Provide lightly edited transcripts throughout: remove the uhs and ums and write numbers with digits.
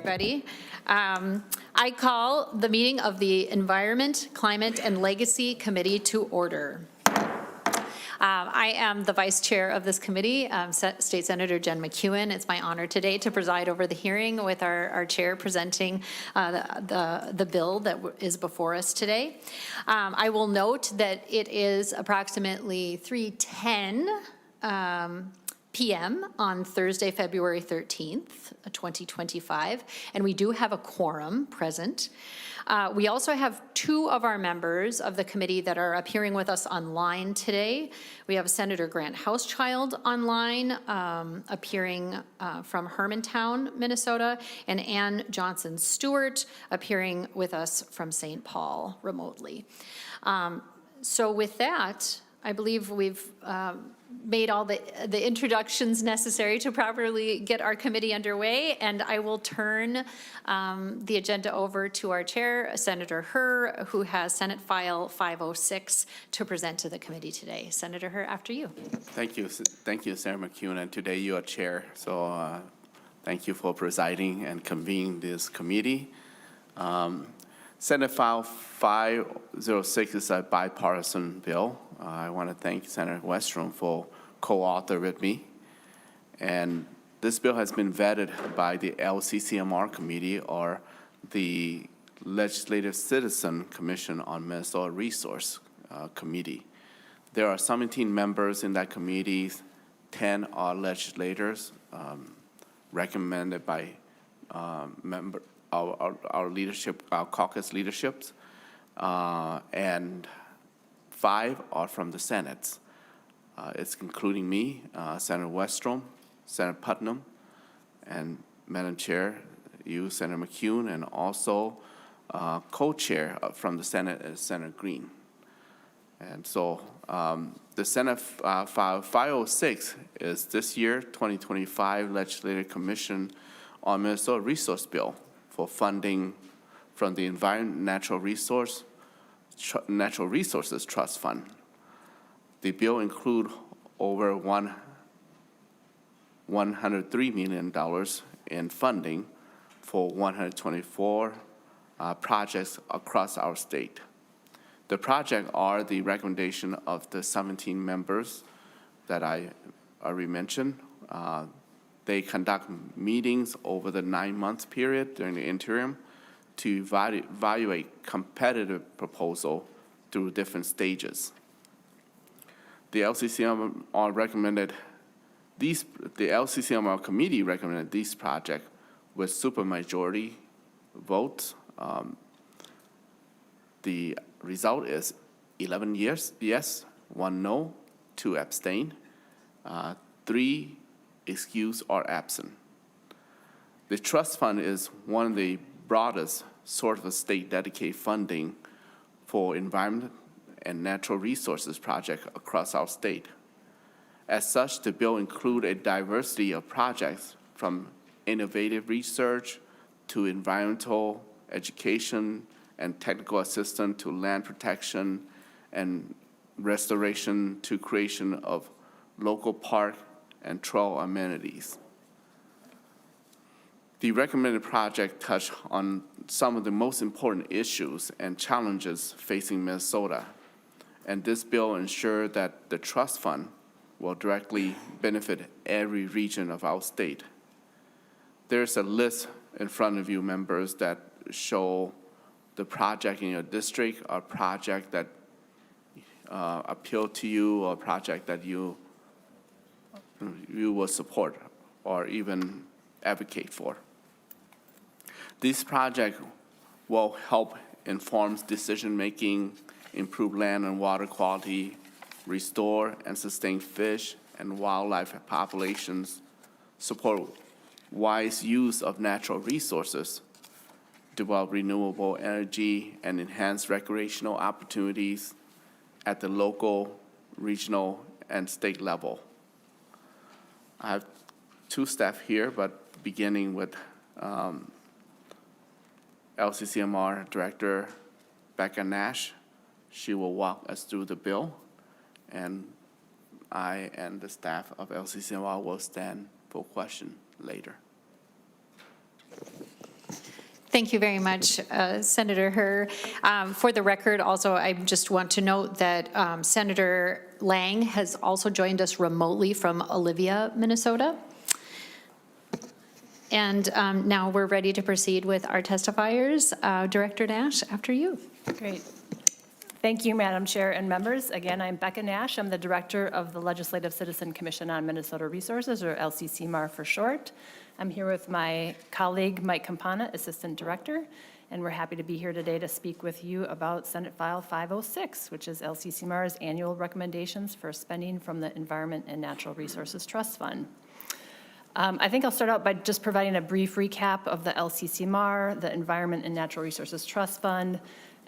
everybody. I call the meeting of the Environment, Climate, and Legacy Committee to order. I am the vice chair of this committee, State Senator Jen McEwen. It's my honor today to preside over the hearing with our chair presenting the bill that is before us today. I will note that it is approximately 3:10 p.m. on Thursday, February 13th, 2025, and we do have a quorum present. We also have two of our members of the committee that are appearing with us online today. We have Senator Grant Housechild online, appearing from Hermantown, Minnesota, and Ann Johnson Stewart appearing with us from St. Paul remotely. So with that, I believe we've made all the introductions necessary to properly get our committee underway, and I will turn the agenda over to our chair, Senator Herr, who has Senate File 506 to present to the committee today. Senator Herr, after you. Thank you, Senator McEwen, and today you are chair, so thank you for presiding and convening this committee. Senate File 506 is a bipartisan bill. I want to thank Senator Westrom for co-author with me. And this bill has been vetted by the LCCMR committee, or the Legislative Citizen Commission on Minnesota Resource Committee. There are 17 members in that committee. 10 are legislators recommended by our leadership, our caucus leaderships, and 5 are from the Senate. It's including me, Senator Westrom, Senator Putnam, and Madam Chair, you, Senator McEwen, and also co-chair from the Senate is Senator Green. And so the Senate File 506 is this year, 2025 Legislative Commission on Minnesota Resource Bill for funding from the Environment Natural Resources Trust Fund. The bill includes over $103 million in funding for 124 projects across our state. The projects are the recommendation of the 17 members that I already mentioned. They conduct meetings over the 9-month period during the interim to evaluate competitive proposal through different stages. The LCCMR committee recommended these projects with supermajority votes. The result is 11 yes, 1 no, 2 abstain, 3 excused or absent. The trust fund is one of the broadest sort of state dedicated funding for environment and natural resources projects across our state. As such, the bill includes a diversity of projects from innovative research to environmental education and technical assistance to land protection and restoration to creation of local park and trail amenities. The recommended project touch on some of the most important issues and challenges facing Minnesota, and this bill ensures that the trust fund will directly benefit every region of our state. There's a list in front of you, members, that show the project in your district, or project that appeal to you, or project that you will support or even advocate for. These projects will help inform decision-making, improve land and water quality, restore and sustain fish and wildlife populations, support wise use of natural resources, develop renewable energy, and enhance recreational opportunities at the local, regional, and state level. I have 2 staff here, but beginning with LCCMR Director Becca Nash. She will walk us through the bill, and I and the staff of LCCMR will stand for question later. Thank you very much, Senator Herr. For the record, also, I just want to note that Senator Lang has also joined us remotely from Olivia, Minnesota. And now we're ready to proceed with our testifiers. Director Nash, after you. Great. Thank you, Madam Chair and members. Again, I'm Becca Nash. I'm the Director of the Legislative Citizen Commission on Minnesota Resources, or LCCMAR for short. I'm here with my colleague, Mike Campana, Assistant Director, and we're happy to be here today to speak with you about Senate File 506, which is LCCMAR's annual recommendations for spending from the Environment and Natural Resources Trust Fund. I think I'll start out by just providing a brief recap of the LCCMAR, the Environment and Natural Resources Trust Fund,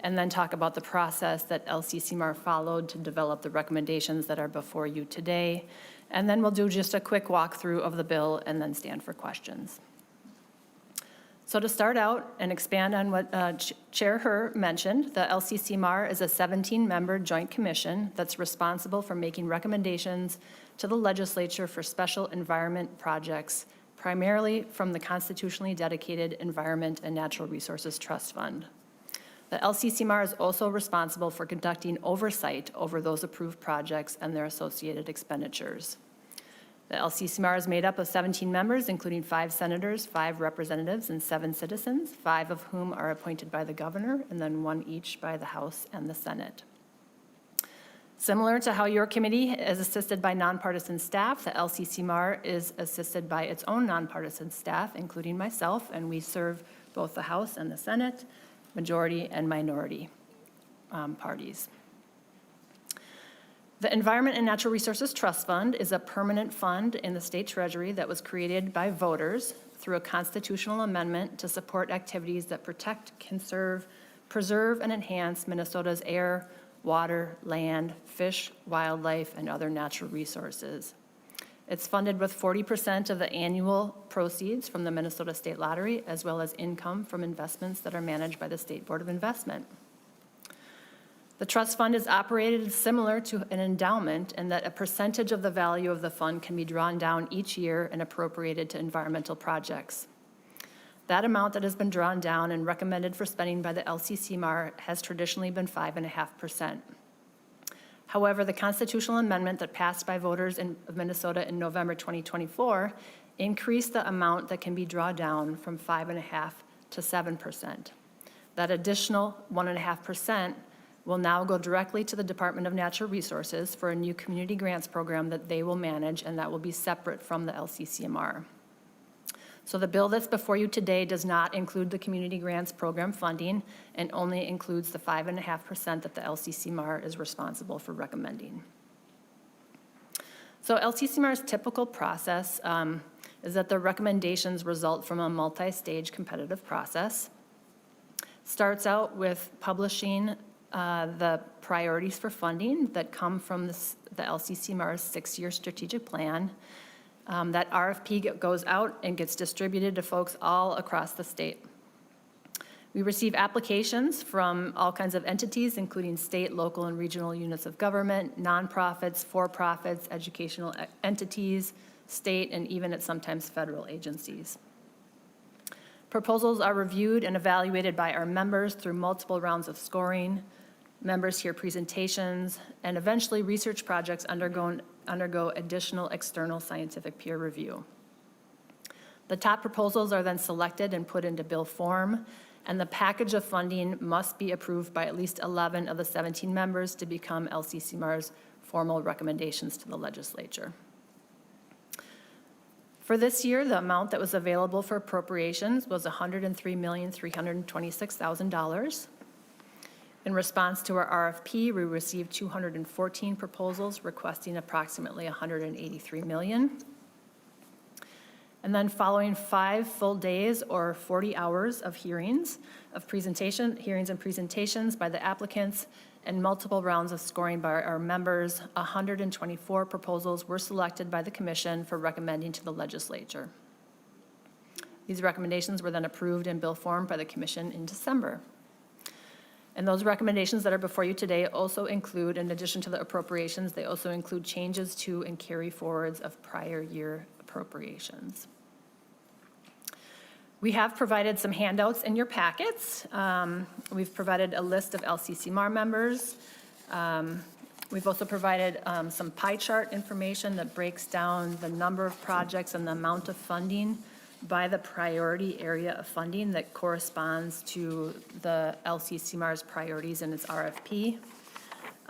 and then talk about the process that LCCMAR followed to develop the recommendations that are before you today. And then we'll do just a quick walkthrough of the bill and then stand for questions. So to start out and expand on what Chair Herr mentioned, the LCCMAR is a 17-member joint commission that's responsible for making recommendations to the legislature for special environment projects, primarily from the constitutionally dedicated Environment and Natural Resources Trust Fund. The LCCMAR is also responsible for conducting oversight over those approved projects and their associated expenditures. The LCCMAR is made up of 17 members, including 5 senators, 5 representatives, and 7 citizens, 5 of whom are appointed by the governor, and then 1 each by the House and the Senate. Similar to how your committee is assisted by nonpartisan staff, the LCCMAR is assisted by its own nonpartisan staff, including myself, and we serve both the House and the Senate, majority and minority parties. The Environment and Natural Resources Trust Fund is a permanent fund in the state treasury that was created by voters through a constitutional amendment to support activities that protect, conserve, preserve, and enhance Minnesota's air, water, land, fish, wildlife, and other natural resources. It's funded with 40% of the annual proceeds from the Minnesota State Lottery, as well as income from investments that are managed by the State Board of Investment. The trust fund is operated similar to an endowment in that a percentage of the value of the fund can be drawn down each year and appropriated to environmental projects. That amount that has been drawn down and recommended for spending by the LCCMAR has traditionally been 5.5%. However, the constitutional amendment that passed by voters of Minnesota in November 2024 increased the amount that can be drawn down from 5.5% to 7%. That additional 1.5% will now go directly to the Department of Natural Resources for a new community grants program that they will manage, and that will be separate from the LCCMR. So the bill that's before you today does not include the community grants program funding and only includes the 5.5% that the LCCMAR is responsible for recommending. So LCCMAR's typical process is that the recommendations result from a multi-stage competitive process. Starts out with publishing the priorities for funding that come from the LCCMAR's 6-year strategic plan. That RFP goes out and gets distributed to folks all across the state. We receive applications from all kinds of entities, including state, local, and regional units of government, nonprofits, for-profits, educational entities, state, and even at sometimes federal agencies. Proposals are reviewed and evaluated by our members through multiple rounds of scoring. Members hear presentations, and eventually research projects undergo additional external scientific peer review. The top proposals are then selected and put into bill form, and the package of funding must be approved by at least 11 of the 17 members to become LCCMAR's formal recommendations to the legislature. For this year, the amount that was available for appropriations was $103,326,000. In response to our RFP, we received 214 proposals requesting approximately $183 million. And then following 5 full days or 40 hours of hearings and presentations by the applicants and multiple rounds of scoring by our members, 124 proposals were selected by the commission for recommending to the legislature. These recommendations were then approved in bill form by the commission in December. And those recommendations that are before you today also include, in addition to the appropriations, they also include changes to and carry forwards of prior year appropriations. We have provided some handouts in your packets. We've provided a list of LCCMAR members. We've also provided some pie chart information that breaks down the number of projects and the amount of funding by the priority area of funding that corresponds to the LCCMAR's priorities in its RFP.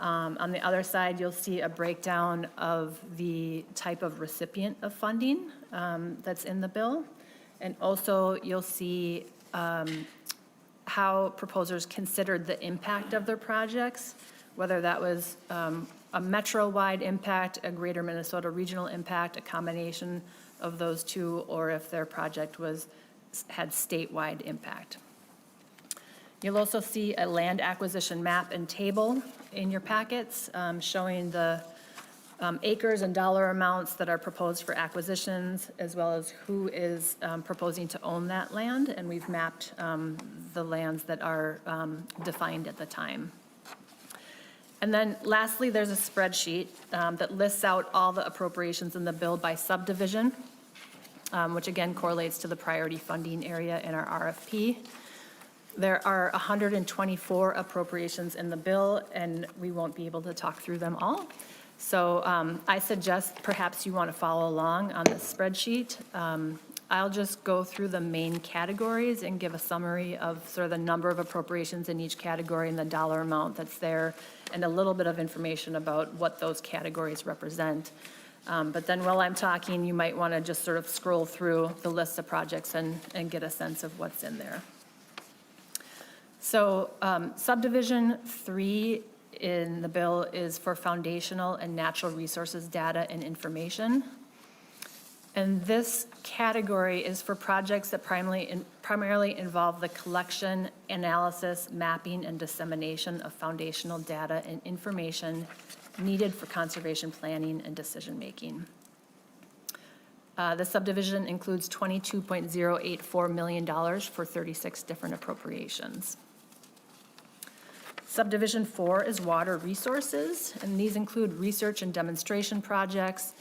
On the other side, you'll see a breakdown of the type of recipient of funding that's in the bill. And also, you'll see how proposers considered the impact of their projects, whether that was a metro-wide impact, a greater Minnesota regional impact, a combination of those two, or if their project had statewide impact. You'll also see a land acquisition map and table in your packets showing the acres and dollar amounts that are proposed for acquisitions, as well as who is proposing to own that land, and we've mapped the lands that are defined at the time. And then lastly, there's a spreadsheet that lists out all the appropriations in the bill by subdivision, which again correlates to the priority funding area in our RFP. There are 124 appropriations in the bill, and we won't be able to talk through them all. So I suggest perhaps you want to follow along on this spreadsheet. I'll just go through the main categories and give a summary of sort of the number of appropriations in each category and the dollar amount that's there, and a little bit of information about what those categories represent. But then while I'm talking, you might want to just sort of scroll through the list of projects and get a sense of what's in there. So subdivision 3 in the bill is for foundational and natural resources data and information. And this category is for projects that primarily involve the collection, analysis, mapping, and dissemination of foundational data and information needed for conservation planning and decision-making. The subdivision includes $22.084 million for 36 different appropriations. Subdivision 4 is water resources, and these include research and demonstration projects,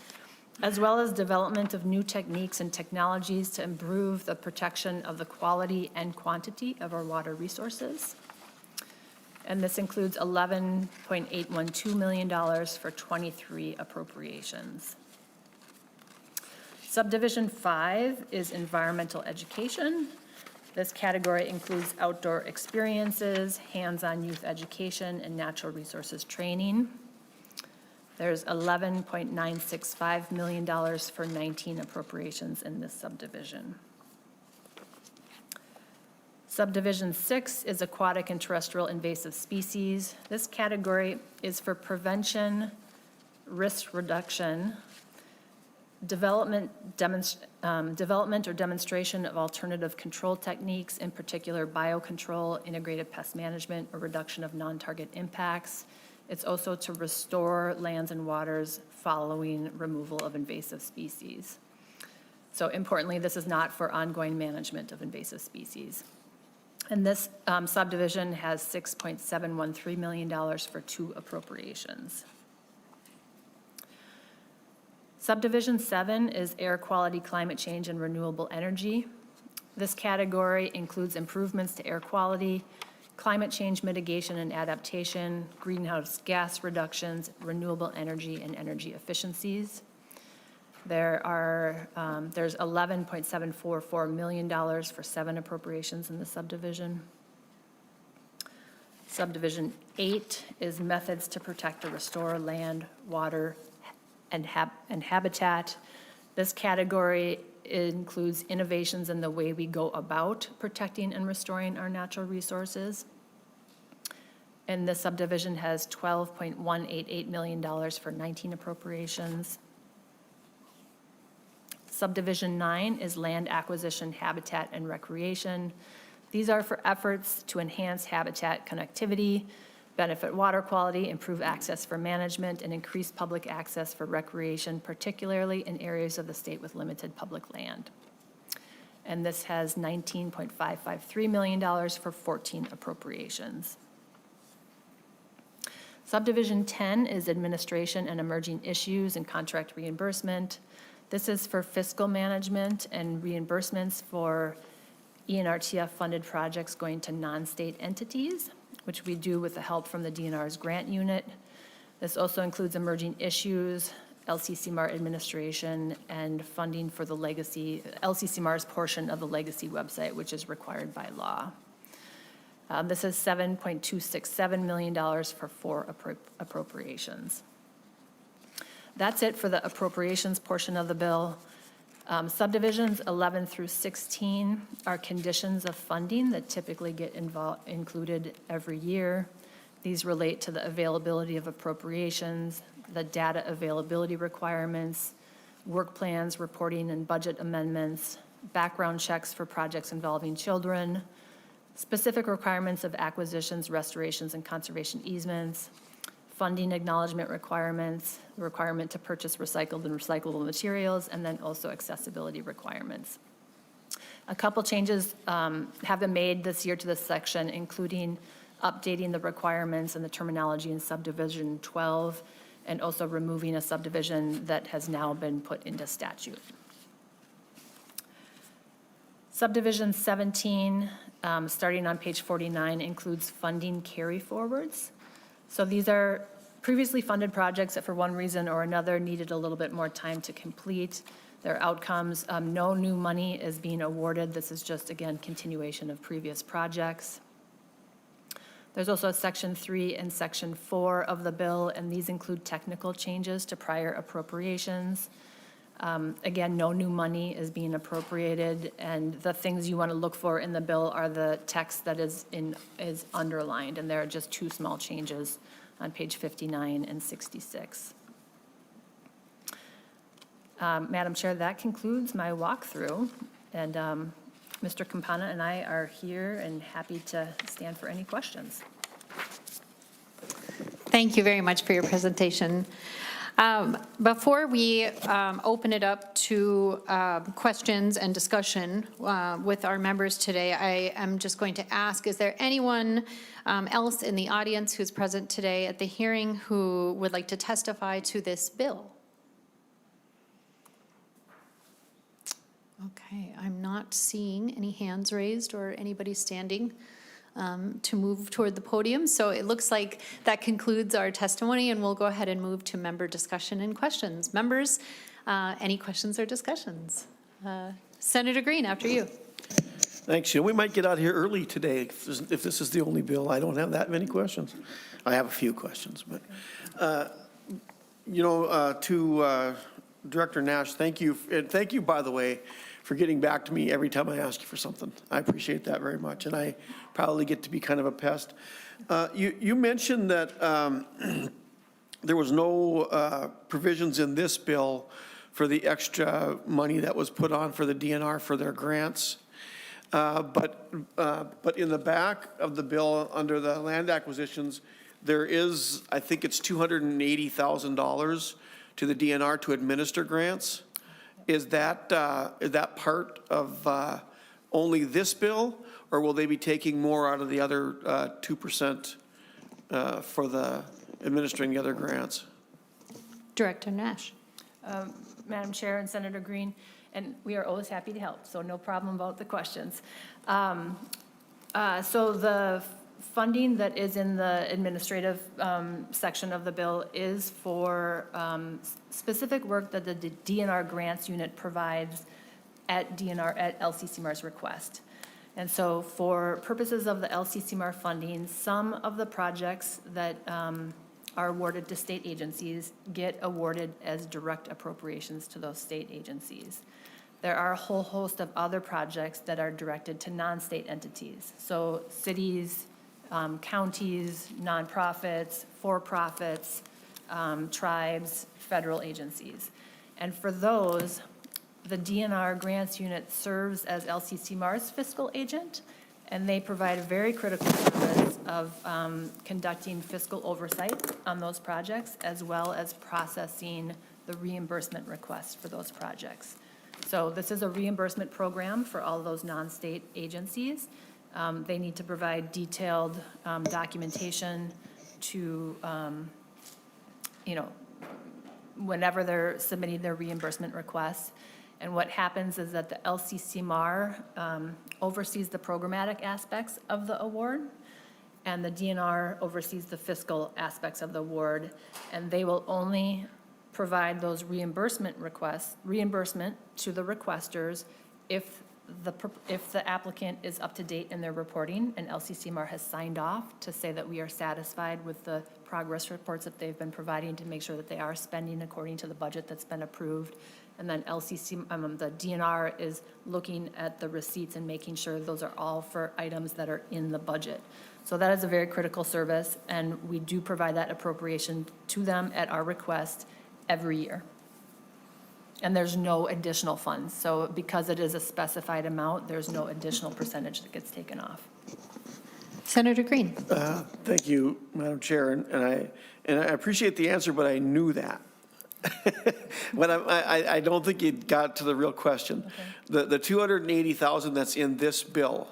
as well as development of new techniques and technologies to improve the protection of the quality and quantity of our water resources. And this includes $11.812 million for 23 appropriations. Subdivision 5 is environmental education. This category includes outdoor experiences, hands-on youth education, and natural resources training. There's $11.965 million for 19 appropriations in this subdivision. Subdivision 6 is aquatic and terrestrial invasive species. This category is for prevention, risk reduction, development or demonstration of alternative control techniques, in particular biocontrol, integrated pest management, or reduction of non-target impacts. It's also to restore lands and waters following removal of invasive species. So importantly, this is not for ongoing management of invasive species. And this subdivision has $6.713 million for 2 appropriations. Subdivision 7 is air quality, climate change, and renewable energy. This category includes improvements to air quality, climate change mitigation and adaptation, greenhouse gas reductions, renewable energy, and energy efficiencies. There's $11.744 million for 7 appropriations in the subdivision. Subdivision 8 is methods to protect or restore land, water, and habitat. This category includes innovations in the way we go about protecting and restoring our natural resources. And this subdivision has $12.188 million for 19 appropriations. Subdivision 9 is land acquisition, habitat, and recreation. These are for efforts to enhance habitat connectivity, benefit water quality, improve access for management, and increase public access for recreation, particularly in areas of the state with limited public land. And this has $19.553 million for 14 appropriations. Subdivision 10 is administration and emerging issues and contract reimbursement. This is for fiscal management and reimbursements for ENRTF-funded projects going to non-state entities, which we do with the help from the DNR's grant unit. This also includes emerging issues, LCCMAR administration, and funding for the legacy, LCCMAR's portion of the legacy website, which is required by law. This is $7.267 million for 4 appropriations. That's it for the appropriations portion of the bill. Subdivisions 11 through 16 are conditions of funding that typically get included every year. These relate to the availability of appropriations, the data availability requirements, work plans, reporting and budget amendments, background checks for projects involving children, specific requirements of acquisitions, restorations, and conservation easements, funding acknowledgement requirements, the requirement to purchase recycled and recyclable materials, and then also accessibility requirements. A couple changes have been made this year to this section, including updating the requirements and the terminology in subdivision 12, and also removing a subdivision that has now been put into statute. Subdivision 17, starting on page 49, includes funding carry-forwards. So these are previously funded projects that for one reason or another needed a little bit more time to complete their outcomes. No new money is being awarded. This is just, again, continuation of previous projects. There's also Section 3 and Section 4 of the bill, and these include technical changes to prior appropriations. Again, no new money is being appropriated, and the things you want to look for in the bill are the text that is underlined, and there are just 2 small changes on page 59 and 66. Madam Chair, that concludes my walkthrough, and Mr. Campana and I are here and happy to stand for any questions. Thank you very much for your presentation. Before we open it up to questions and discussion with our members today, I am just going to ask, is there anyone else in the audience who's present today at the hearing who would like to testify to this bill? Okay, I'm not seeing any hands raised or anybody standing to move toward the podium. So it looks like that concludes our testimony, and we'll go ahead and move to member discussion and questions. Members, any questions or discussions? Senator Green, after you. Thanks. We might get out here early today if this is the only bill. I don't have that many questions. I have a few questions, but, to Director Nash, thank you. And thank you, by the way, for getting back to me every time I ask you for something. I appreciate that very much, and I probably get to be kind of a pest. You mentioned that there was no provisions in this bill for the extra money that was put on for the DNR for their grants. But in the back of the bill, under the land acquisitions, there is, I think it's $280,000 to the DNR to administer grants. Is that part of only this bill, or will they be taking more out of the other 2% for the administering the other grants? Director Nash. Madam Chair and Senator Green, and we are always happy to help, so no problem about the questions. So the funding that is in the administrative section of the bill is for specific work that the DNR grants unit provides at LCCMAR's request. And so for purposes of the LCCMAR funding, some of the projects that are awarded to state agencies get awarded as direct appropriations to those state agencies. There are a whole host of other projects that are directed to non-state entities. So cities, counties, nonprofits, for-profits, tribes, federal agencies. And for those, the DNR grants unit serves as LCCMAR's fiscal agent, and they provide a very critical service of conducting fiscal oversight on those projects, as well as processing the reimbursement requests for those projects. So this is a reimbursement program for all those non-state agencies. They need to provide detailed documentation to, whenever they're submitting their reimbursement requests. And what happens is that the LCCMAR oversees the programmatic aspects of the award, and the DNR oversees the fiscal aspects of the award, and they will only provide those reimbursement to the requesters if the applicant is up to date in their reporting, and LCCMAR has signed off to say that we are satisfied with the progress reports that they've been providing to make sure that they are spending according to the budget that's been approved. And then the DNR is looking at the receipts and making sure those are all for items that are in the budget. So that is a very critical service, and we do provide that appropriation to them at our request every year. And there's no additional funds. So because it is a specified amount, there's no additional percentage that gets taken off. Senator Green. Thank you, Madam Chair, and I appreciate the answer, but I knew that. But I don't think you got to the real question. Okay. The 280,000 that's in this bill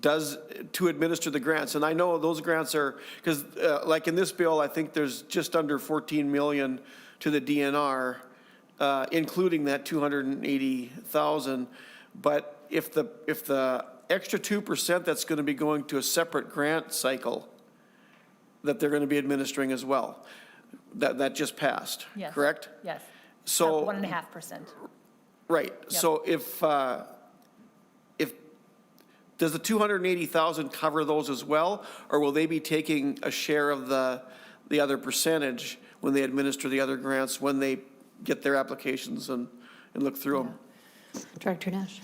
does to administer the grants, and I know those grants are, because like in this bill, I think there's just under 14 million to the DNR, including that 280,000. But if the extra 2% that's going to be going to a separate grant cycle that they're going to be administering as well, that just passed, Yes. correct? Yes. So 1.5%. right. So if does the 280,000 cover those as well, or will they be taking a share of the other percentage when they administer the other grants, when they get their applications and look through them? Director Nash.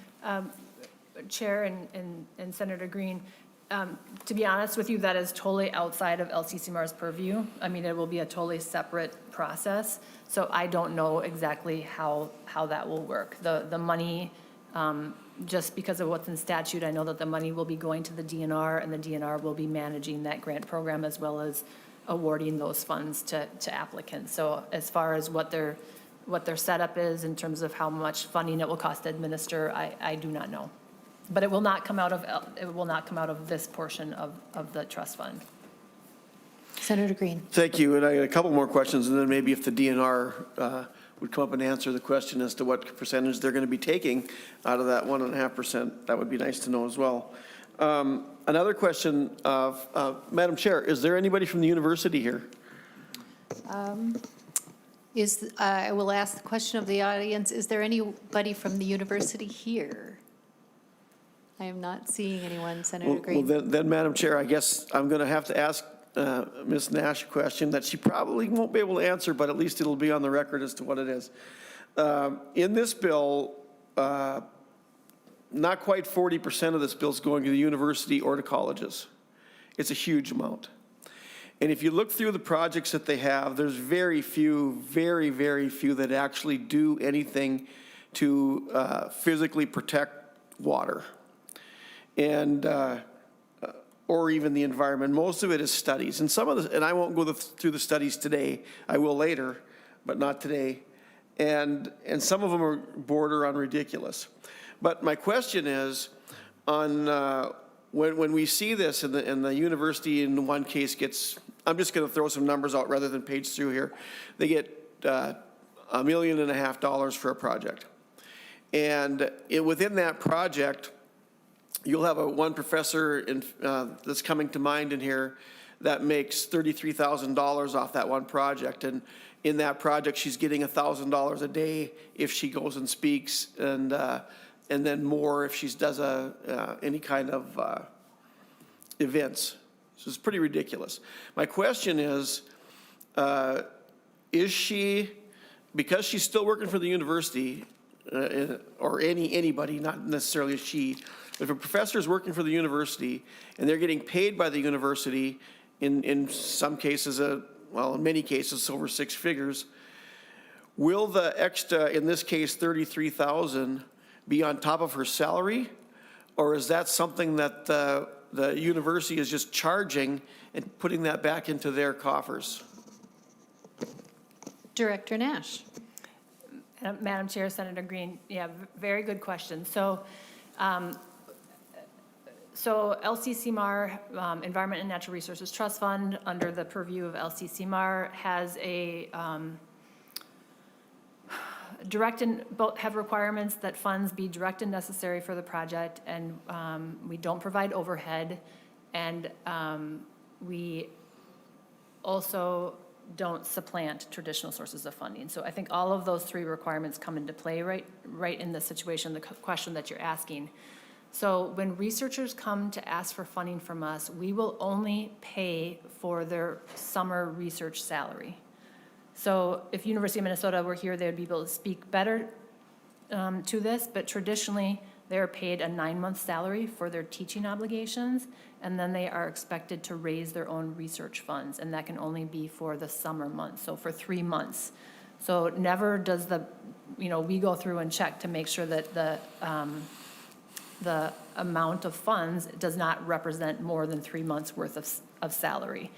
Chair and Senator Green, to be honest with you, that is totally outside of LCCMAR's purview. I mean, it will be a totally separate process, so I don't know exactly how that will work. The money, just because of what's in statute, I know that the money will be going to the DNR, and the DNR will be managing that grant program as well as awarding those funds to applicants. So as far as what their setup is in terms of how much funding it will cost to administer, I do not know. But it will not come out of this portion of the trust fund. Senator Green. Thank you, and I got a couple more questions, and then maybe if the DNR would come up and answer the question as to what percentage they're going to be taking out of that 1.5%, that would be nice to know as well. Another question, Madam Chair, is there anybody from the university here? I will ask the question of the audience, is there anybody from the university here? I am not seeing anyone, Senator Green. Well, then, Madam Chair, I guess I'm going to have to ask Ms. Nash a question that she probably won't be able to answer, but at least it'll be on the record as to what it is. In this bill, not quite 40% of this bill is going to the university or to colleges. It's a huge amount. And if you look through the projects that they have, there's very few, very, very few that actually do anything to physically protect water and or even the environment. Most of it is studies, and some of the, and I won't go through the studies today. I will later, but not today. And some of them are border on ridiculous. But my question is, on when we see this, and the university in one case gets, I'm just going to throw some numbers out rather than page through here. They get $1.5 million for a project, and within that project, you'll have one professor that's coming to mind in here that makes $33,000 off that one project, and in that project, she's getting $1,000 a day if she goes and speaks, and then more if she does any kind of events. So it's pretty ridiculous. My question is she, because she's still working for the university, or anybody, not necessarily she, if a professor is working for the university and they're getting paid by the university in some cases, well, in many cases, over 6 figures, will the extra, in this case, $33,000, be on top of her salary? Or is that something that the university is just charging and putting that back into their coffers? Director Nash. Madam Chair, Senator Green, yeah, very good question. So LCCMAR, Environment and Natural Resources Trust Fund, under the purview of LCCMAR, has a both have requirements that funds be direct and necessary for the project, and we don't provide overhead, and we also don't supplant traditional sources of funding. So I think all of those three requirements come into play right in the situation, the question that you're asking. So when researchers come to ask for funding from us, we will only pay for their summer research salary. So if University of Minnesota were here, they would be able to speak better to this, but traditionally, they're paid a 9-month salary for their teaching obligations, and then they are expected to raise their own research funds, and that can only be for the summer months, so for 3 months. So never does we go through and check to make sure that the amount of funds does not represent more than 3 months worth of salary.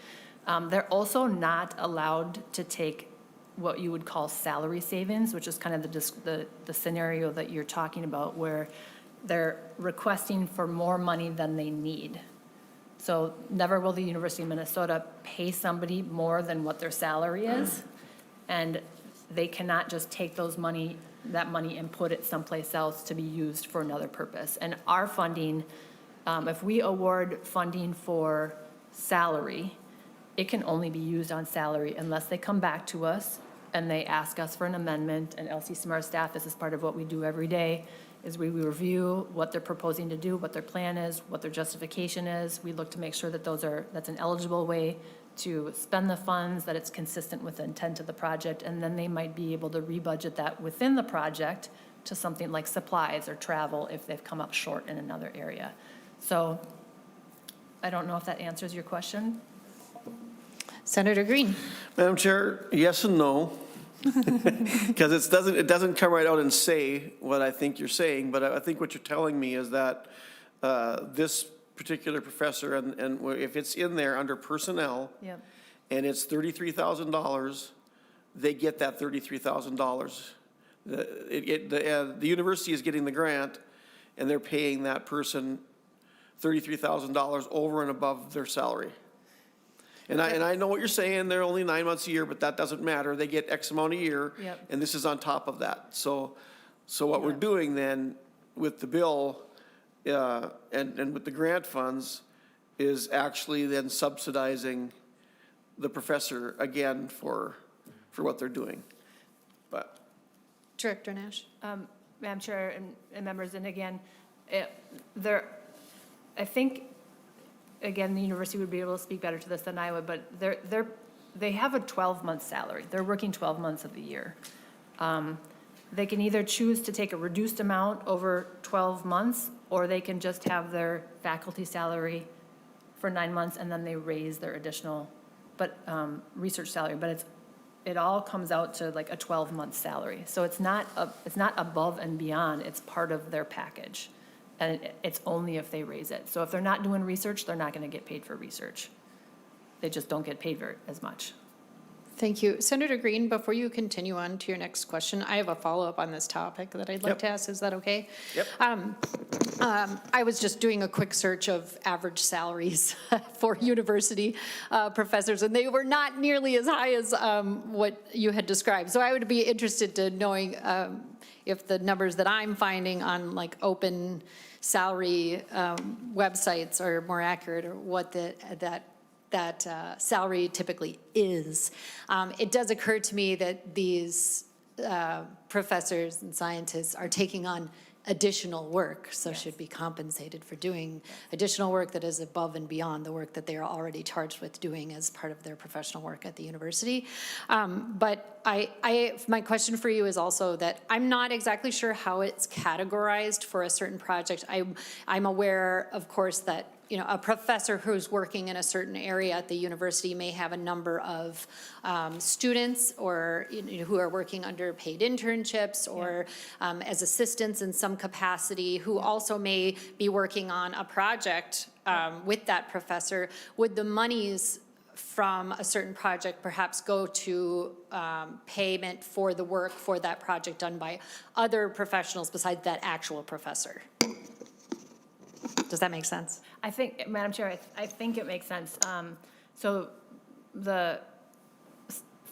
They're also not allowed to take what you would call salary savings, which is kind of the scenario that you're talking about, where they're requesting for more money than they need. So never will the University of Minnesota pay somebody more than what their salary is, and they cannot just take that money and put it someplace else to be used for another purpose. And our funding, if we award funding for salary, it can only be used on salary unless they come back to us and they ask us for an amendment. And LCCMR staff, this is part of what we do every day, is we review what they're proposing to do, what their plan is, what their justification is. We look to make sure that that's an eligible way to spend the funds, that it's consistent with the intent of the project, and then they might be able to rebudget that within the project to something like supplies or travel if they've come up short in another area. So I don't know if that answers your question. Senator Green. Madam Chair, yes and no. Because it doesn't come right out and say what I think you're saying, but I think what you're telling me is that this particular professor, and if it's in there under personnel, Yep. and it's $33,000, they get that $33,000. The university is getting the grant, and they're paying that person $33,000 over and above their salary. And I know what you're saying, they're only 9 months a year, but that doesn't matter. They get X amount a year, Yep. and this is on top of that. So what we're doing then with the bill and with the grant funds is actually then subsidizing the professor again for what they're doing. But Director Nash. Madam Chair and members, and again, I think, again, the university would be able to speak better to this than I would, but they have a 12-month salary. They're working 12 months of the year. They can either choose to take a reduced amount over 12 months, or they can just have their faculty salary for 9 months, and then they raise their additional research salary. But it all comes out to like a 12-month salary. So it's not above and beyond. It's part of their package. And it's only if they raise it. So if they're not doing research, they're not going to get paid for research. They just don't get paid as much. Thank you. Senator Green, before you continue on to your next question, I have a follow-up on this topic that I'd like Yep. to ask. Is that okay? Yep. I was just doing a quick search of average salaries for university professors, and they were not nearly as high as what you had described. So I would be interested to knowing if the numbers that I'm finding on like open salary websites are more accurate, or what that salary typically is. It does occur to me that these professors and scientists are taking on additional work, so should be compensated for doing additional work that is above and beyond the work that they are already charged with doing as part of their professional work at the university. But my question for you is also that I'm not exactly sure how it's categorized for a certain project. I'm aware, of course, that a professor who's working in a certain area at the university may have a number of students or who are working under paid internships or as assistants in some capacity, who also may be working on a project with that professor. Would the monies from a certain project perhaps go to payment for the work for that project done by other professionals besides that actual professor? Does that make sense? I think, Madam Chair, I think it makes sense. So the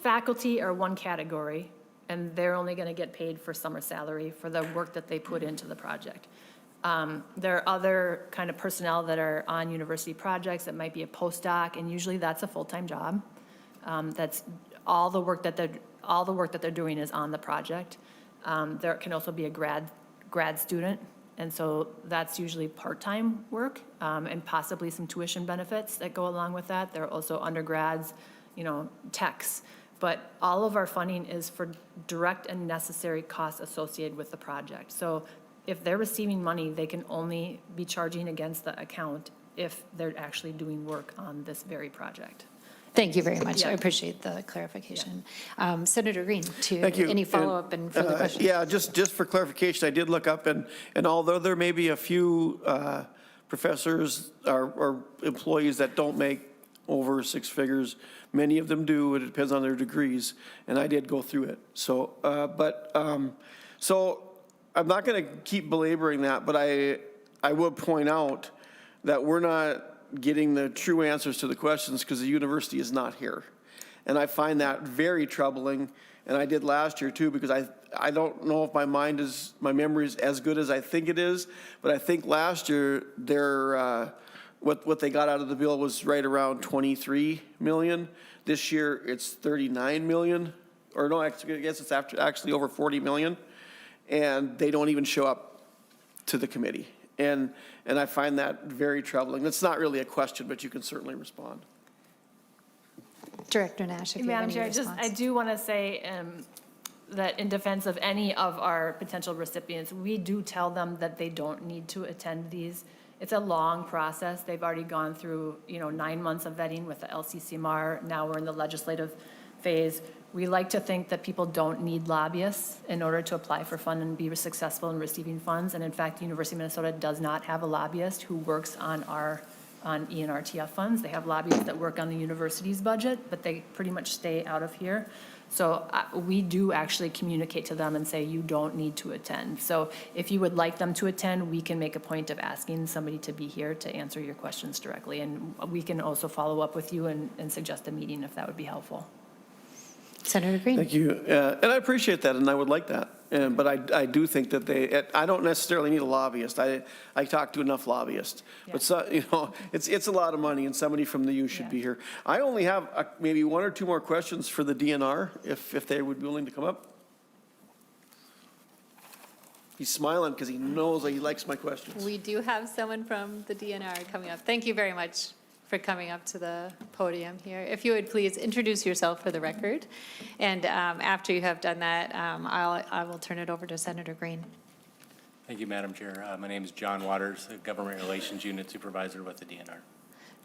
faculty are one category, and they're only going to get paid for summer salary for the work that they put into the project. There are other kind of personnel that are on university projects. That might be a postdoc, and usually that's a full-time job. That's all the work that they're doing is on the project. There can also be a grad student, and so that's usually part-time work, and possibly some tuition benefits that go along with that. There are also undergrads, techs. But all of our funding is for direct and necessary costs associated with the project. So if they're receiving money, they can only be charging against the account if they're actually doing work on this very project. Thank you very much. I Yeah. appreciate the clarification. Senator Green, Thank you. any follow-up and further questions? Yeah, just for clarification, I did look up, and although there may be a few professors or employees that don't make over six figures, many of them do, and it depends on their degrees, and I did go through it. So, so I'm not going to keep belaboring that, but I will point out that we're not getting the true answers to the questions because the university is not here. And I find that very troubling, and I did last year too, because I don't know if my memory is as good as I think it is, but I think last year what they got out of the bill was right around 23 million. This year it's 39 million, or no, I guess it's actually over 40 million, and they don't even show up to the committee. And I find that very troubling. That's not really a question, but you can certainly respond. Director Nash, if you have Madam any Chair, response. I do want to say that in defense of any of our potential recipients, we do tell them that they don't need to attend these. It's a long process. They've already gone through, 9 months of vetting with the LCCMR. Now we're in the legislative phase. We like to think that people don't need lobbyists in order to apply for fund and be successful in receiving funds. And in fact, the University of Minnesota does not have a lobbyist who works on ENRTF funds. They have lobbyists that work on the university's budget, but they pretty much stay out of here. So we do actually communicate to them and say, you don't need to attend. So if you would like them to attend, we can make a point of asking somebody to be here to answer your questions directly. And we can also follow up with you and suggest a meeting if that would be helpful. Senator Green. Thank you. And I appreciate that, and I would like that. But I do think that I don't necessarily need a lobbyist. I talk to enough lobbyists. Yeah. But, it's a lot of money, and somebody from the U should be here. I only have maybe one or two more questions for the DNR, if they would be willing to come up. He's smiling because he knows that he likes my questions. We do have someone from the DNR coming up. Thank you very much for coming up to the podium here. If you would please introduce yourself for the record. And after you have done that, I will turn it over to Senator Green. Thank you, Madam Chair. My name is John Waters, a Government Relations Unit Supervisor with the DNR.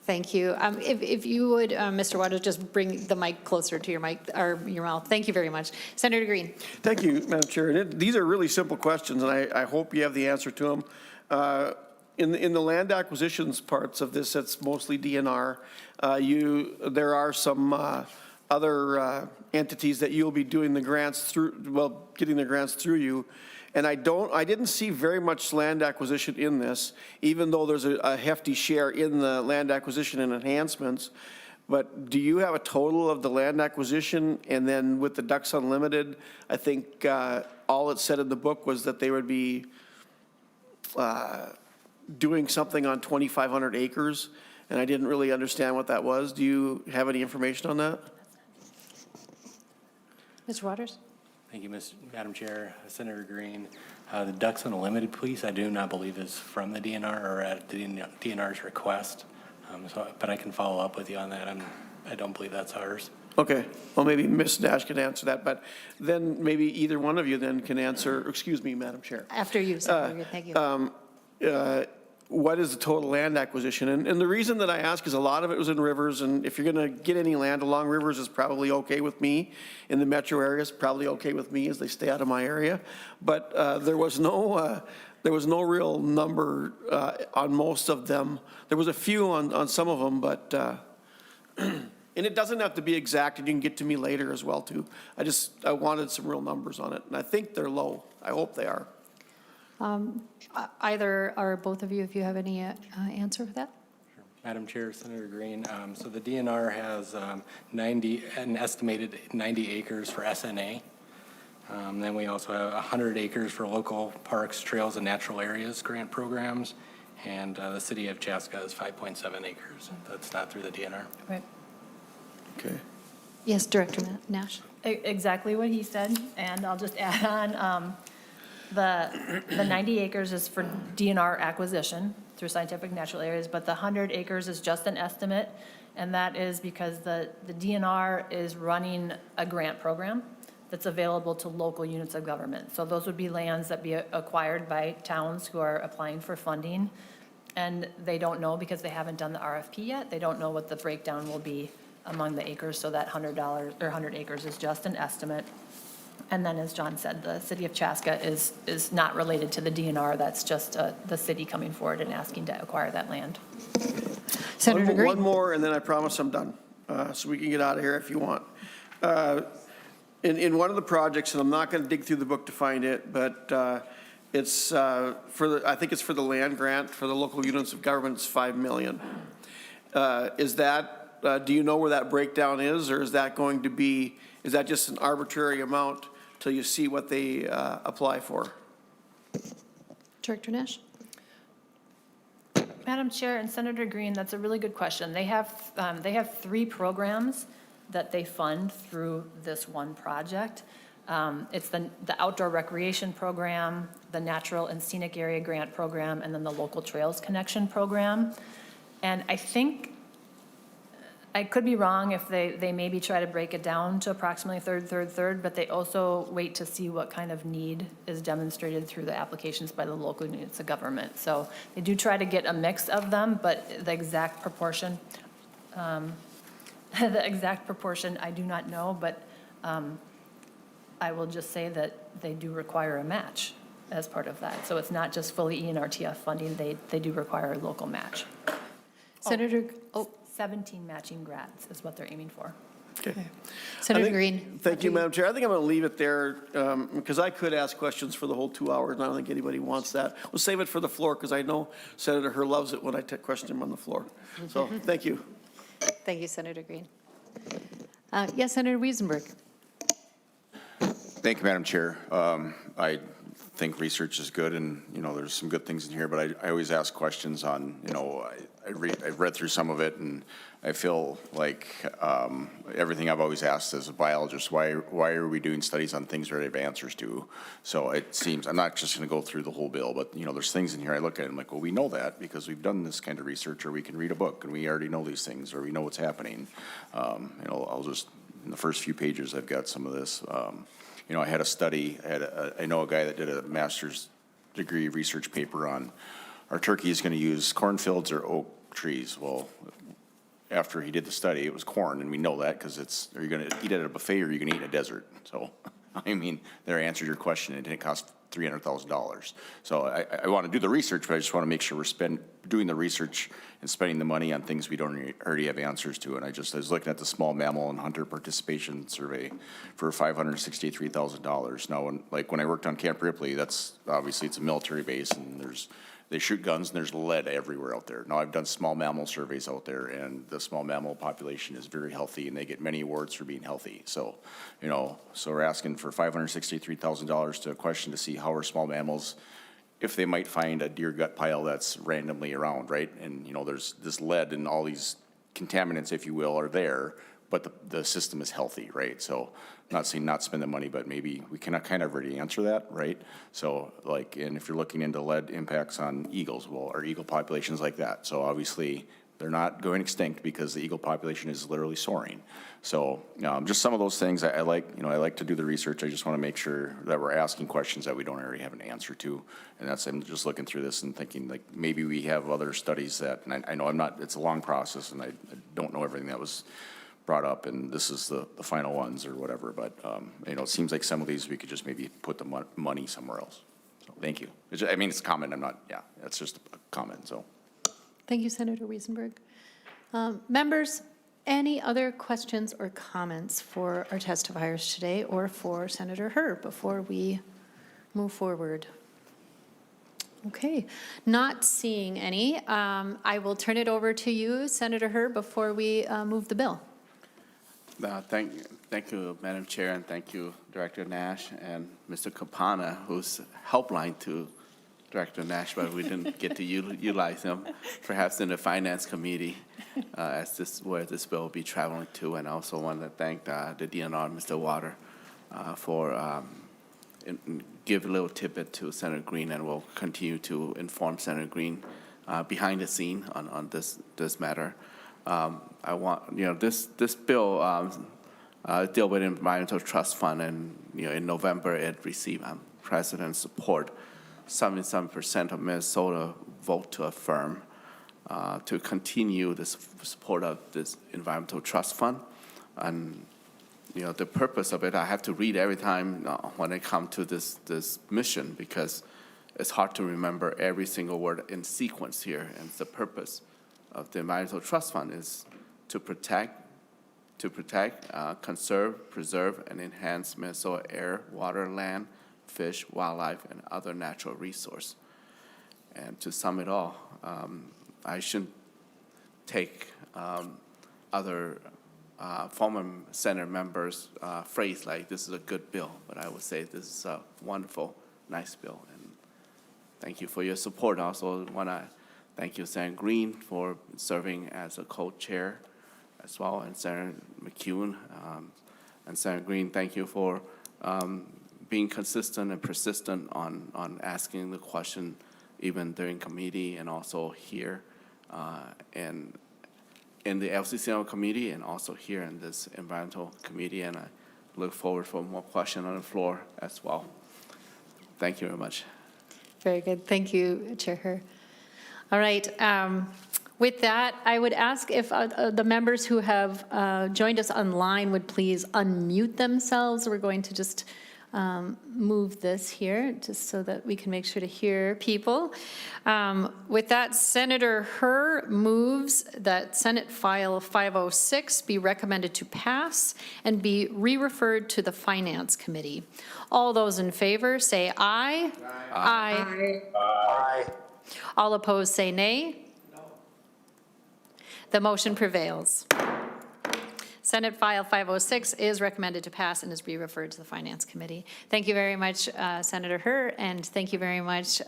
Thank you. If you would, Mr. Waters, just bring the mic closer to your mic or your mouth. Thank you very much. Senator Green. Thank you, Madam Chair. And these are really simple questions, and I hope you have the answer to them. In the land acquisitions parts of this, it's mostly DNR. There are some other entities that you'll be doing the grants through, getting the grants through you. And I didn't see very much land acquisition in this, even though there's a hefty share in the land acquisition and enhancements. But do you have a total of the land acquisition? And then with the Ducks Unlimited, I think all it said in the book was that they would be doing something on 2,500 acres, and I didn't really understand what that was. Do you have any information on that? Mr. Waters. Thank you, Madam Chair. Senator Green. The Ducks Unlimited Police, I do not believe is from the DNR or at the DNR's request. But I can follow up with you on that. I don't believe that's ours. Okay, well, maybe Ms. Dash can answer that, but then maybe either one of you then can answer, excuse me, Madam Chair. After you, Senator Green. Thank you. What is the total land acquisition? And the reason that I ask is a lot of it was in rivers, and if you're going to get any land along rivers, it's probably okay with me. In the metro area, it's probably okay with me as they stay out of my area. But there was no real number on most of them. There was a few on some of them, but and it doesn't have to be exact, and you can get to me later as well too. I wanted some real numbers on it, and I think they're low. I hope they are. Either or both of you, if you have any answer for that. Madam Chair, Senator Green. So the DNR has an estimated 90 acres for SNA. Then we also have 100 acres for local parks, trails, and natural areas grant programs. And the city of Chaska is 5.7 acres. That's not through the DNR. Right. Okay. Yes, Director Nash? Exactly what he said, and I'll just add on, the 90 acres is for DNR acquisition through scientific natural areas, but the 100 acres is just an estimate, and that is because the DNR is running a grant program that's available to local units of government. So those would be lands that be acquired by towns who are applying for funding, and they don't know because they haven't done the RFP yet. They don't know what the breakdown will be among the acres, so that $100 or 100 acres is just an estimate. And then, as John said, the city of Chaska is not related to the DNR. That's just the city coming forward and asking to acquire that land. Senator One Green? more, and then I promise I'm done, so we can get out of here if you want. In one of the projects, and I'm not going to dig through the book to find it, but it's I think it's for the land grant for the local units of government, it's $5 million. Is that, do you know where that breakdown is, or is that going to be, is that just an arbitrary amount till you see what they apply for? Director Nash? Madam Chair and Senator Green, that's a really good question. They have 3 programs that they fund through this one project. It's the outdoor recreation program, the natural and scenic area grant program, and then the local trails connection program. And I think, I could be wrong if they maybe try to break it down to approximately third, but they also wait to see what kind of need is demonstrated through the applications by the local units of government. So they do try to get a mix of them, but the exact proportion, I do not know, but I will just say that they do require a match as part of that. So it's not just fully ENRTF funding, they do require a local match. Senator, 17 matching grants is what they're aiming for. Okay. Senator I think- Green? Thank you, Madam Chair. I think I'm going to leave it there because I could ask questions for the whole 2 hours, and I don't think anybody wants that. We'll save it for the floor because I know Senator Herr loves it when I question him on the floor. So, thank you. Thank you, Senator Green. Yes, Senator Wiesenberg? Thank you, Madam Chair. I think research is good, and, there's some good things in here, but I always ask questions on, I've read through some of it, and I feel like everything I've always asked as a biologist, why are we doing studies on things we already have answers to? So it seems, I'm not just going to go through the whole bill, but, there's things in here I look at and I'm like, well, we know that because we've done this kind of research, or we can read a book and we already know these things, or we know what's happening. I'll just, in the first few pages, I've got some of this. I had a study, I know a guy that did a master's degree research paper on, are turkeys going to use cornfields or oak trees? Well, after he did the study, it was corn, and we know that because are you going to eat at a buffet or are you going to eat in a desert? So, there answered your question. It didn't cost $300,000. So I want to do the research, but I just want to make sure we're doing the research and spending the money on things we don't already have answers to. And I was looking at the small mammal and hunter participation survey for $563,000. Now, when I worked on Camp Ripley, that's obviously it's a military base, and they shoot guns and there's lead everywhere out there. Now, I've done small mammal surveys out there, and the small mammal population is very healthy, and they get many awards for being healthy. So, so we're asking for $563,000 to a question to see how are small mammals, if they might find a deer gut pile that's randomly around, right? And, there's this lead and all these contaminants, if you will, are there, but the system is healthy, right? So I'm not saying not spend the money, but maybe we can kind of already answer that, right? So and if you're looking into lead impacts on eagles, well, our eagle populations like that. So obviously they're not going extinct because the eagle population is literally soaring. So just some of those things I like to do the research. I just want to make sure that we're asking questions that we don't already have an answer to. And I'm just looking through this and thinking like maybe we have other studies that, and I know it's a long process and I don't know everything that was brought up, and this is the final ones or whatever, but it seems like some of these we could just maybe put the money somewhere else. So thank you. It's a comment. That's just a comment, so. Thank you, Senator Wiesenberg. Members, any other questions or comments for our testifiers today or for Senator Herr before we move forward? Okay, not seeing any. I will turn it over to you, Senator Herr, before we move the bill. Thank you, Madam Chair, and thank you, Director Nash and Mr. Campana, who's helpline to Director Nash, but we didn't get to utilize him, perhaps in the Finance Committee, as where this bill will be traveling to. And I also want to thank the DNR, Mr. Water, for give a little tidbit to Senator Green, and we'll continue to inform Senator Green behind the scene on this matter. I want, this bill deal with environmental trust fund, and in November it received President's support. 77% of Minnesota vote to affirm to continue the support of this environmental trust fund. And the purpose of it, I have to read every time when I come to this mission, because it's hard to remember every single word in sequence here. And the purpose of the environmental trust fund is to protect, conserve, preserve, and enhance Minnesota air, water, land, fish, wildlife, and other natural resource. And to sum it all, I shouldn't take other former Senate members' phrase like this is a good bill, but I would say this is a wonderful, nice bill. And thank you for your support. I also want to thank you, Senator Green, for serving as a co-chair as well, and Senator McCune. And Senator Green, thank you for being consistent and persistent on asking the question even during committee and also here and in the LCCL committee and also here in this environmental committee. And I look forward for more questions on the floor as well. Thank you very much. Very good. Thank you, Chair Herr. All right. With that, I would ask if the members who have joined us online would please unmute themselves. We're going to just move this here just so that we can make sure to hear people. With that, Senator Herr moves that Senate File 506 be recommended to pass and be re-referred to the Finance Committee. All those in favor say aye. Aye. Aye. All opposed say nay. The motion prevails. Senate File 506 is recommended to pass and is re-referred to the Finance Committee. Thank you very much, Senator Herr, and thank you very much,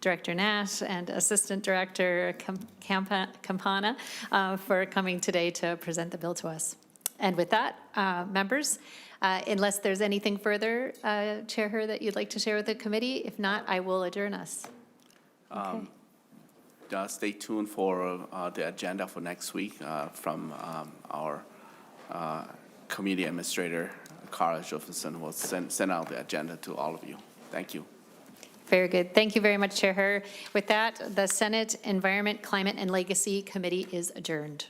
Director Nash and Assistant Director Campana for coming today to present the bill to us. And with that, members, unless there's anything further, Chair Herr, that you'd like to share with the committee, if not, I will adjourn us. Okay. Stay tuned for the agenda for next week from our committee administrator, Carla Josefson, will send out the agenda to all of you. Thank you. Very good. Thank you very much, Chair Herr. With that, the Senate Environment, Climate, and Legacy Committee is adjourned.